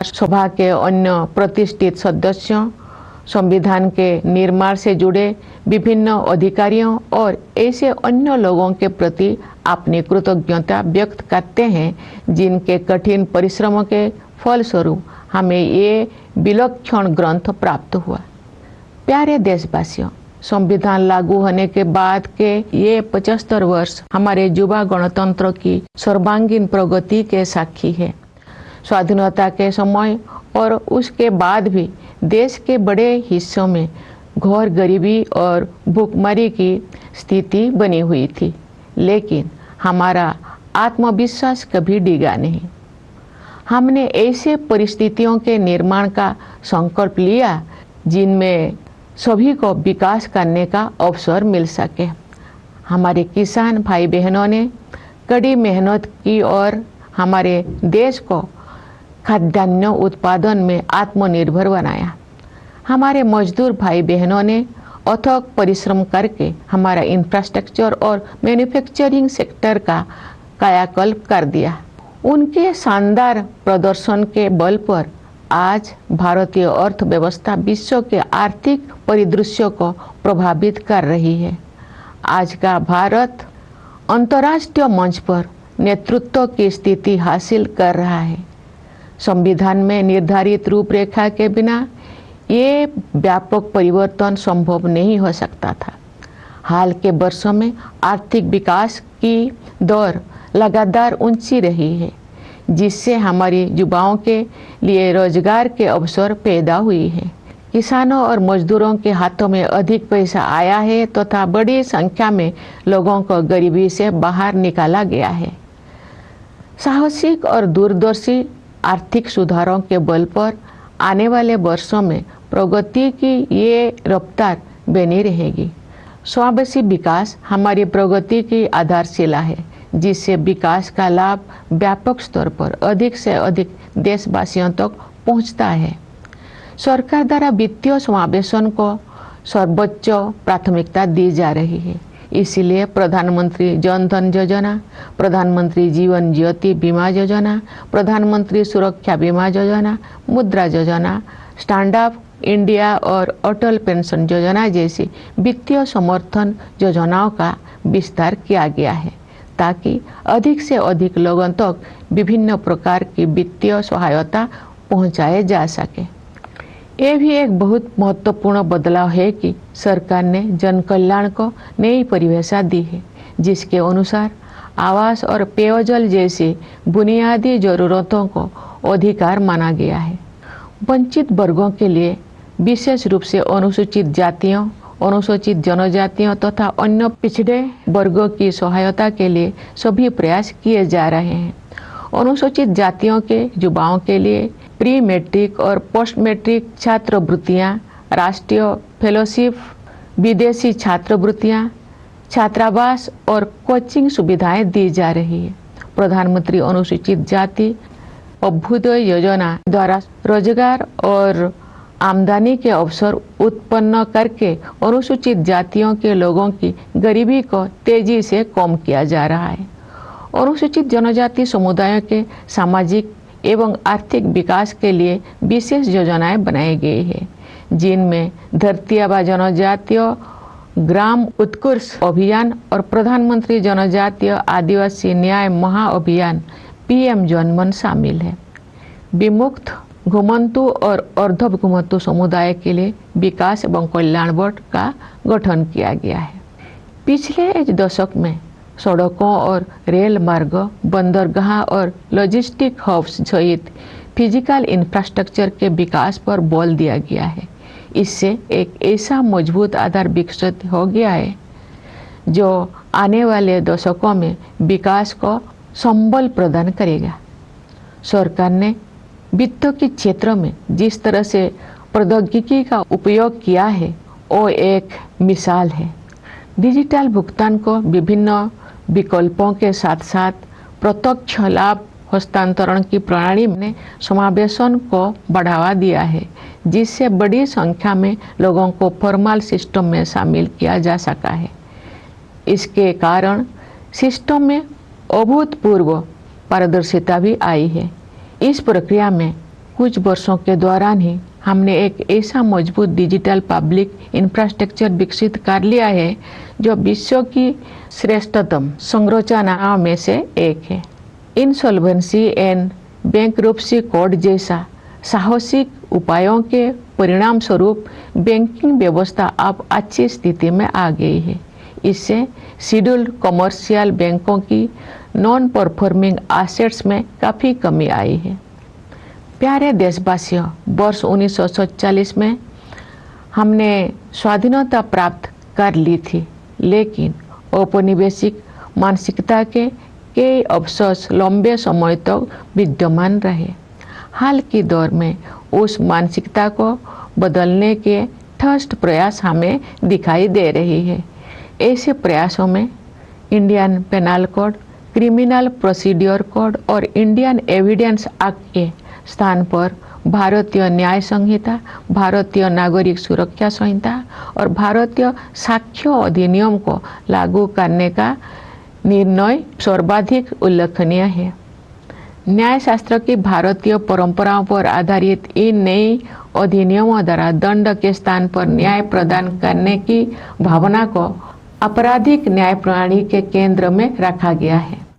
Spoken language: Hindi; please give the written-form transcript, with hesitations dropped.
सभा के अन्य प्रतिष्ठित सदस्यों, संविधान के निर्माण से जुड़े विभिन्न अधिकारियों और ऐसे अन्य लोगों के प्रति अपनी कृतज्ञता व्यक्त करते हैं जिनके कठिन परिश्रमों के फलस्वरूप हमें ये विलक्षण ग्रंथ प्राप्त हुआ। प्यारे देशवासियों, संविधान लागू होने के बाद के ये 75 वर्ष हमारे युवा गणतंत्र की सर्वांगीण प्रगति के साक्षी है। स्वाधीनता के समय और उसके बाद भी देश के बड़े हिस्सों में घोर गरीबी और भूखमरी की स्थिति बनी हुई थी, लेकिन हमारा आत्मविश्वास कभी डिगा नहीं। हमने ऐसे परिस्थितियों के निर्माण का संकल्प लिया जिनमें सभी को विकास करने का अवसर मिल सके। हमारे किसान भाई बहनों ने कड़ी मेहनत की और हमारे देश को खाद्यान्न उत्पादन में आत्मनिर्भर बनाया। हमारे मजदूर भाई बहनों ने अथक परिश्रम करके हमारा इंफ्रास्ट्रक्चर और मैन्युफैक्चरिंग सेक्टर का कायाकल्प कर दिया। उनके शानदार प्रदर्शन के बल पर आज भारतीय अर्थव्यवस्था विश्व के आर्थिक परिदृश्य को प्रभावित कर रही है। आज का भारत अंतर्राष्ट्रीय मंच पर नेतृत्व की स्थिति हासिल कर रहा है। संविधान में निर्धारित रूपरेखा के बिना ये व्यापक परिवर्तन संभव नहीं हो सकता था। हाल के वर्षों में आर्थिक विकास की दर लगातार ऊंची रही है, जिससे हमारी युवाओं के लिए रोजगार के अवसर पैदा हुई है। किसानों और मजदूरों के हाथों में अधिक पैसा आया है तथा बड़ी संख्या में लोगों को गरीबी से बाहर निकाला गया है। साहसिक और दूरदर्शी आर्थिक सुधारों के बल पर आने वाले वर्षों में प्रगति की ये रफ्तार बनी रहेगी। समावेशी विकास हमारी प्रगति की आधारशिला है, जिससे विकास का लाभ व्यापक स्तर पर अधिक से अधिक देशवासियों तक पहुंचता है। सरकार द्वारा वित्तीय समावेशन को सर्वोच्च प्राथमिकता दी जा रही है। इसीलिए प्रधानमंत्री जन धन योजना, प्रधानमंत्री जीवन ज्योति बीमा योजना, प्रधानमंत्री सुरक्षा बीमा योजना, मुद्रा योजना, स्टैंड अप इंडिया और अटल पेंशन योजना जैसी वित्तीय समर्थन योजनाओं का विस्तार किया गया है, ताकि अधिक से अधिक लोगों तक विभिन्न प्रकार की वित्तीय सहायता पहुंचाए जा सके। ये भी एक बहुत महत्वपूर्ण बदलाव है कि सरकार ने जन कल्याण को नई परिभाषा दी है, जिसके अनुसार आवास और पेयजल जैसी बुनियादी जरूरतों को अधिकार माना गया है। वंचित वर्गों के लिए, विशेष रूप से अनुसूचित जातियों, अनुसूचित जनजातियों तथा अन्य पिछड़े वर्गों की सहायता के लिए सभी प्रयास किए जा रहे हैं। अनुसूचित जातियों के युवाओं के लिए प्री मैट्रिक और पोस्ट मैट्रिक छात्रवृत्तियां, राष्ट्रीय फेलोशिप, विदेशी छात्रवृत्तियां, छात्रावास और कोचिंग सुविधाएं दी जा रही है। प्रधानमंत्री अनुसूचित जाति अभ्युदय योजना द्वारा रोजगार और आमदनी के अवसर उत्पन्न करके अनुसूचित जातियों के लोगों की गरीबी को तेजी से कम किया जा रहा है। अनुसूचित जनजाति समुदायों के सामाजिक एवं आर्थिक विकास के लिए विशेष योजनाएं बनाई गई है, जिनमें धरती आबा जनजातीय ग्राम उत्कर्ष अभियान और प्रधानमंत्री जनजातीय आदिवासी न्याय महाअभियान PM जनमन शामिल है। विमुक्त, घुमंतु और अर्ध घुमंतु समुदाय के लिए विकास एवं कल्याण बोर्ड का गठन किया गया है। पिछले एक दशक में सड़कों और रेल मार्ग, बंदरगाह और लॉजिस्टिक हब्स सहित फिजिकल इंफ्रास्ट्रक्चर के विकास पर बल दिया गया है। इससे एक ऐसा मजबूत आधार विकसित हो गया है जो आने वाले दशकों में विकास को संबल प्रदान करेगा। सरकार ने वित्त के क्षेत्र में जिस तरह से प्रौद्योगिकी का उपयोग किया है, वो एक मिसाल है। डिजिटल भुगतान को विभिन्न विकल्पों के साथ साथ प्रत्यक्ष लाभ हस्तांतरण की प्रणाली ने समावेशन को बढ़ावा दिया है, जिससे बड़ी संख्या में लोगों को फॉर्मल सिस्टम में शामिल किया जा सका है। इसके कारण सिस्टम में अभूतपूर्व पारदर्शिता भी आई है। इस प्रक्रिया में कुछ वर्षों के दौरान ही हमने एक ऐसा मजबूत डिजिटल पब्लिक इंफ्रास्ट्रक्चर विकसित कर लिया है जो विश्व की श्रेष्ठतम संरचनाओं में से एक है। इंसॉल्वेंसी एंड बैंकरप्सी कोड जैसा साहसिक उपायों के परिणाम स्वरूप बैंकिंग व्यवस्था अब अच्छी स्थिति में आ गई है। इससे शेड्यूल्ड कमर्शियल बैंकों की नॉन परफॉर्मिंग एसेट्स में काफ़ी कमी आई है। प्यारे देशवासियों, वर्ष 1947 में हमने स्वाधीनता प्राप्त कर ली थी, लेकिन औपनिवेशिक मानसिकता के कई अवशेष लंबे समय तक विद्यमान रहे। हाल के दौर में उस मानसिकता को बदलने के ठोस प्रयास हमें दिखाई दे रही है। ऐसे प्रयासों में Indian penal code, criminal procedure code और इंडियन एविडेंस एक्ट के स्थान पर भारतीय न्याय संहिता, भारतीय नागरिक सुरक्षा संहिता और भारतीय साक्ष्य अधिनियम को लागू करने का निर्णय सर्वाधिक उल्लेखनीय है। न्यायशास्त्र की भारतीय परंपराओं पर आधारित इन नए अधिनियमों द्वारा दंड के स्थान पर न्याय प्रदान करने की भावना को आपराधिक न्याय प्रणाली के केंद्र में रखा गया है।